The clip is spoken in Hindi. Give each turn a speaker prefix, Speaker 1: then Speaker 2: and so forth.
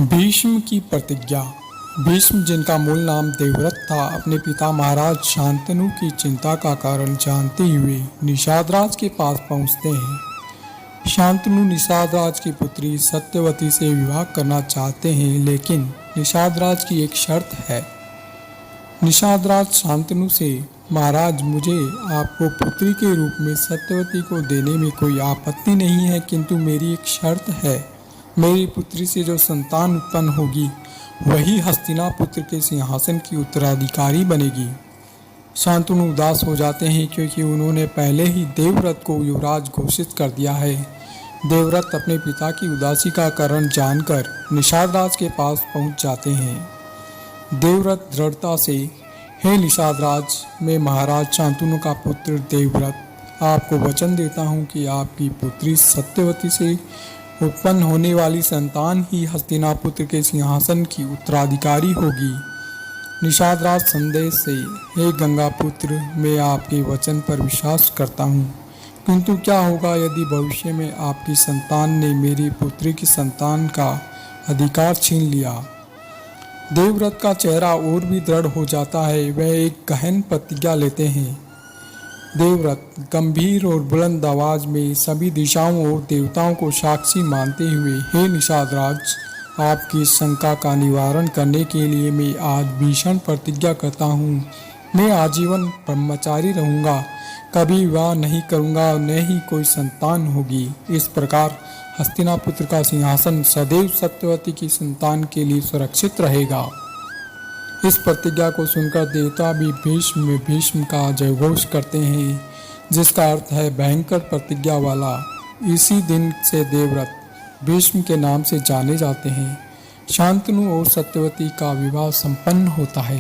Speaker 1: भीष्म की प्रतिज्ञा। भीष्म, जिनका मूल नाम देवव्रत था, अपने पिता महाराज शांतनु की चिंता का कारण जानते हुए निषादराज के पास पहुंचते हैं। शांतनु निषादराज की पुत्री सत्यवती से विवाह करना चाहते हैं, लेकिन निषादराज की एक शर्त है। निषादराज शांतनु से, महाराज, मुझे आपको पुत्री के रूप में सत्यवती को देने में कोई आपत्ति नहीं है, किंतु मेरी एक शर्त है। मेरी पुत्री से जो संतान उत्पन्न होगी वही हस्तिनापुत्र के सिंहासन की उत्तराधिकारी बनेगी। शांतनु उदास हो जाते हैं, क्योंकि उन्होंने पहले ही देवव्रत को युवराज घोषित कर दिया है। देवव्रत अपने पिता की उदासी का कारण जानकर निषादराज के पास पहुंच जाते हैं। देवव्रत दृढ़ता से, हे निषादराज, मैं महाराज शांतनु का पुत्र देवव्रत आपको वचन देता हूं कि आपकी पुत्री सत्यवती से उत्पन्न होने वाली संतान ही हस्तिनापुत्र के सिंहासन की उत्तराधिकारी होगी। निषादराज संदेश से, हे गंगापुत्र, मैं आपके वचन पर विश्वास करता हूँ, किंतु क्या होगा यदि भविष्य में आपकी संतान ने मेरी पुत्री की संतान का अधिकार छीन लिया। देवव्रत का चेहरा और भी दृढ़ हो जाता है। वह एक गहन प्रतिज्ञा लेते हैं। देवव्रत गंभीर और बुलंद आवाज में सभी दिशाओं और देवताओं को साक्षी मानते हुए, हे निषादराज, आपकी शंका का निवारण करने के लिए मैं आज भीषण प्रतिज्ञा करता हूँ। मैं आजीवन ब्रह्मचारी रहूँगा, कभी विवाह नहीं करूँगा और न ही कोई संतान होगी। इस प्रकार हस्तिनापुत्र का सिंहासन सदैव सत्यवती की संतान के लिए सुरक्षित रहेगा। इस प्रतिज्ञा को सुनकर देवता भी भीष्म का जयघोष करते हैं, जिसका अर्थ है भयंकर प्रतिज्ञा वाला। इसी दिन से देवव्रत भीष्म के नाम से जाने जाते हैं। शांतनु और सत्यवती का विवाह संपन्न होता है।